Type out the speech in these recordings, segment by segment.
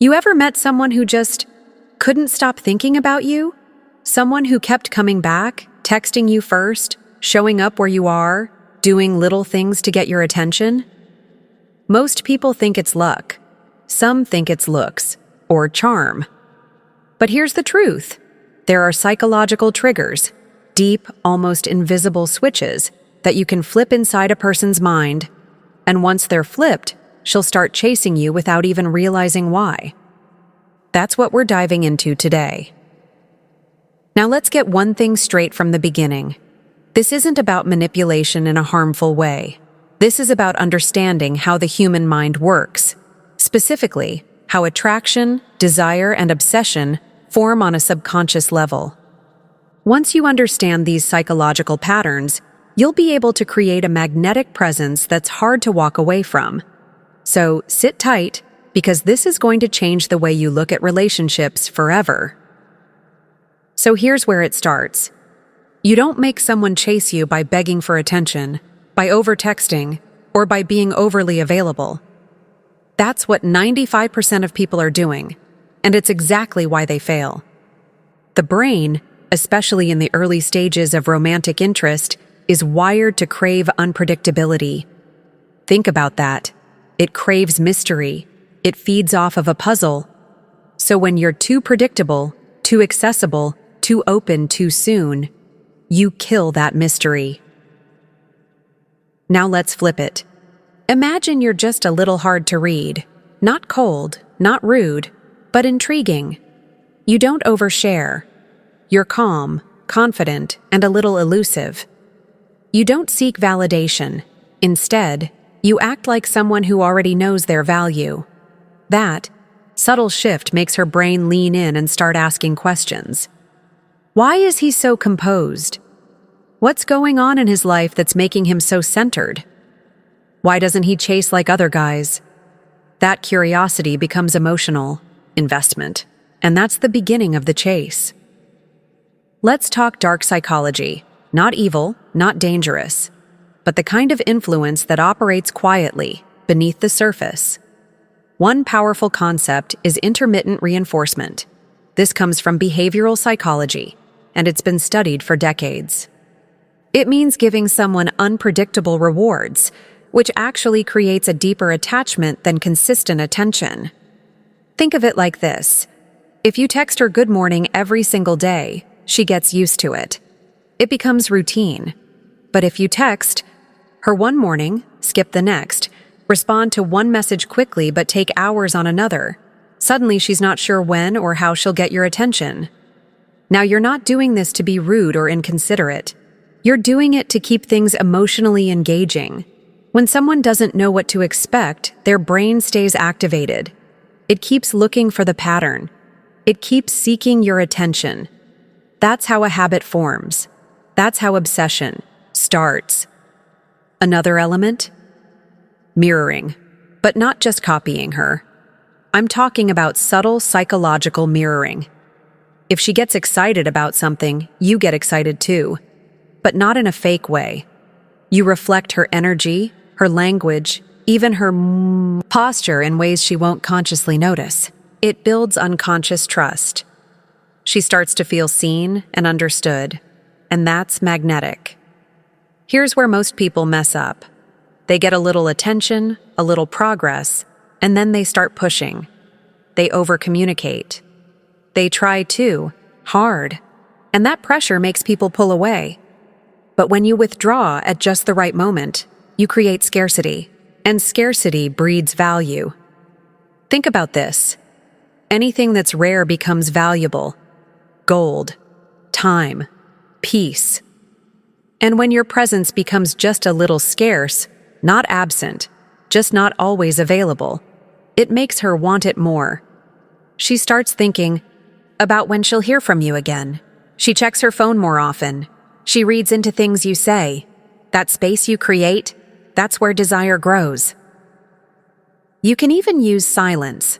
You ever met someone who just couldn't stop thinking about you? Someone who kept coming back, texting you first, showing up where you are, doing little things to get your attention? Most people think it's luck. Some think it's looks or charm. But here's the truth. There are psychological triggers, deep, almost invisible switches that you can flip inside a person's mind, and once they're flipped, she'll start chasing you without even realizing why. That's what we're diving into today. Now let's get one thing straight from the beginning. This isn't about manipulation in a harmful way. This is about understanding how the human mind works, specifically how attraction, desire, and obsession form on a subconscious level. Once you understand these psychological patterns, you'll be able to create a magnetic presence that's hard to walk away from. So sit tight, because this is going to change the way you look at relationships forever. So here's where it starts. You don't make someone chase you by begging for attention, by over-texting, or by being overly available. That's what 95% of people are doing, and it's exactly why they fail. The brain, especially in the early stages of romantic interest, is wired to crave unpredictability. Think about that. It craves mystery. It feeds off of a puzzle. So when you're too predictable, too accessible, too open too soon, you kill that mystery. Now let's flip it. Imagine you're just a little hard to read. Not cold, not rude, but intriguing. You don't overshare. You're calm, confident, and a little elusive. You don't seek validation. Instead, you act like someone who already knows their value. That subtle shift makes her brain lean in and start asking questions. Why is he so composed? What's going on in his life that's making him so centered? Why doesn't he chase like other guys? That curiosity becomes emotional investment, and that's the beginning of the chase. Let's talk dark psychology. Not evil, not dangerous, but the kind of influence that operates quietly, beneath the surface. One powerful concept is intermittent reinforcement. This comes from behavioral psychology, and it's been studied for decades. It means giving someone unpredictable rewards, which actually creates a deeper attachment than consistent attention. Think of it like this. If you text her good morning every single day, she gets used to it. It becomes routine. But if you text her one morning, skip the next, respond to one message quickly but take hours on another, suddenly she's not sure when or how she'll get your attention. Now, you're not doing this to be rude or inconsiderate. You're doing it to keep things emotionally engaging. When someone doesn't know what to expect, their brain stays activated. It keeps looking for the pattern. It keeps seeking your attention. That's how a habit forms. That's how obsession starts. Another element? Mirroring. But not just copying her. I'm talking about subtle psychological mirroring. If she gets excited about something, you get excited too. But not in a fake way. You reflect her energy, her language, even her posture in ways she won't consciously notice. It builds unconscious trust. She starts to feel seen and understood, and that's magnetic. Here's where most people mess up. They get a little attention, a little progress, and then they start pushing. They over-communicate. They try too hard, and that pressure makes people pull away. But when you withdraw at just the right moment, you create scarcity, and scarcity breeds value. Think about this. Anything that's rare becomes valuable. Gold, time, peace. And when your presence becomes just a little scarce, not absent, just not always available, it makes her want it more. She starts thinking about when she'll hear from you again. She checks her phone more often. She reads into things you say. That space you create, that's where desire grows. You can even use silence.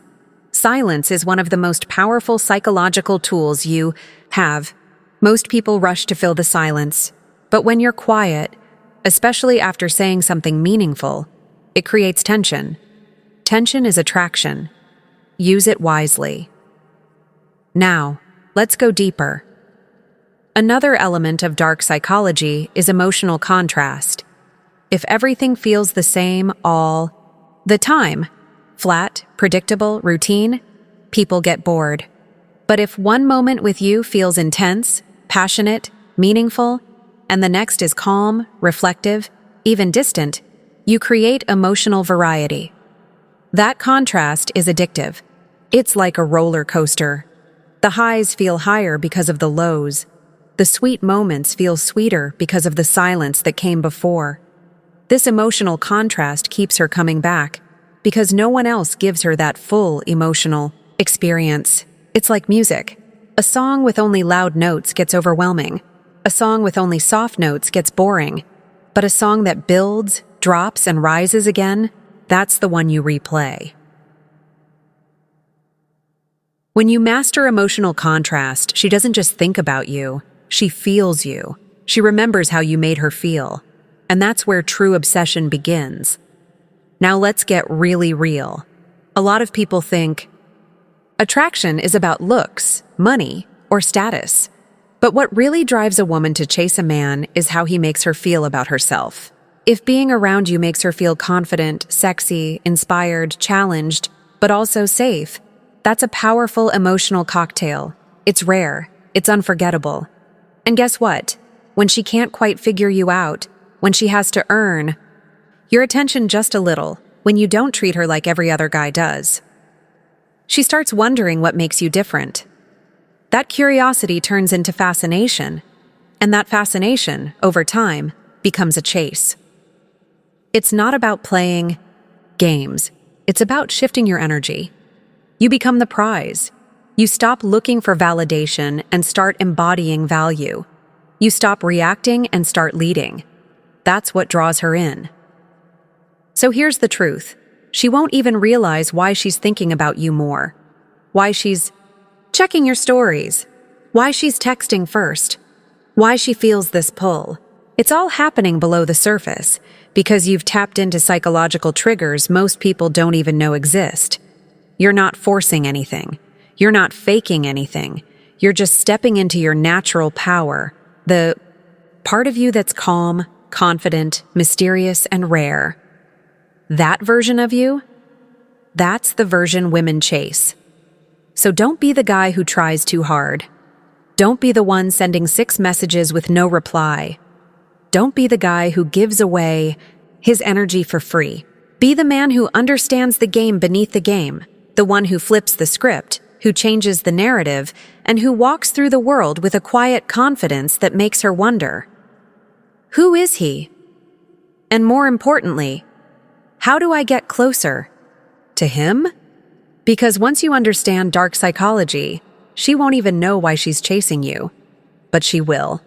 Silence is one of the most powerful psychological tools you have. Most people rush to fill the silence, but when you're quiet, especially after saying something meaningful, it creates tension. Tension is attraction. Use it wisely. Now, let's go deeper. Another element of dark psychology is emotional contrast. If everything feels the same all the time, flat, predictable, routine, people get bored. But if one moment with you feels intense, passionate, meaningful, and the next is calm, reflective, even distant, you create emotional variety. That contrast is addictive. It's like a roller coaster. The highs feel higher because of the lows. The sweet moments feel sweeter because of the silence that came before. This emotional contrast keeps her coming back because no one else gives her that full emotional experience. It's like music. A song with only loud notes gets overwhelming. A song with only soft notes gets boring. But a song that builds, drops, and rises again, that's the one you replay. When you master emotional contrast, she doesn't just think about you, she feels you. She remembers how you made her feel. And that's where true obsession begins. Now let's get really real. A lot of people think attraction is about looks, money, or status. But what really drives a woman to chase a man is how he makes her feel about herself. If being around you makes her feel confident, sexy, inspired, challenged, but also safe, that's a powerful emotional cocktail. It's rare. It's unforgettable. And guess what? When she can't quite figure you out, when she has to earn your attention just a little, when you don't treat her like every other guy does, she starts wondering what makes you different. That curiosity turns into fascination, and that fascination, over time, becomes a chase. It's not about playing games. It's about shifting your energy. You become the prize. You stop looking for validation and start embodying value. You stop reacting and start leading. That's what draws her in. So here's the truth. She won't even realize why she's thinking about you more. Why she's checking your stories. Why she's texting first. Why she feels this pull. It's all happening below the surface because you've tapped into psychological triggers most people don't even know exist. You're not forcing anything. You're not faking anything. You're just stepping into your natural power, the part of you that's calm, confident, mysterious, and rare. That version of you, that's the version women chase. So don't be the guy who tries too hard. Don't be the one sending 6 messages with no reply. Don't be the guy who gives away his energy for free. Be the man who understands the game beneath the game, the one who flips the script, who changes the narrative, and who walks through the world with a quiet confidence that makes her wonder, who is he? And more importantly, how do I get closer to him? Because once you understand dark psychology, she won't even know why she's chasing you, but she will.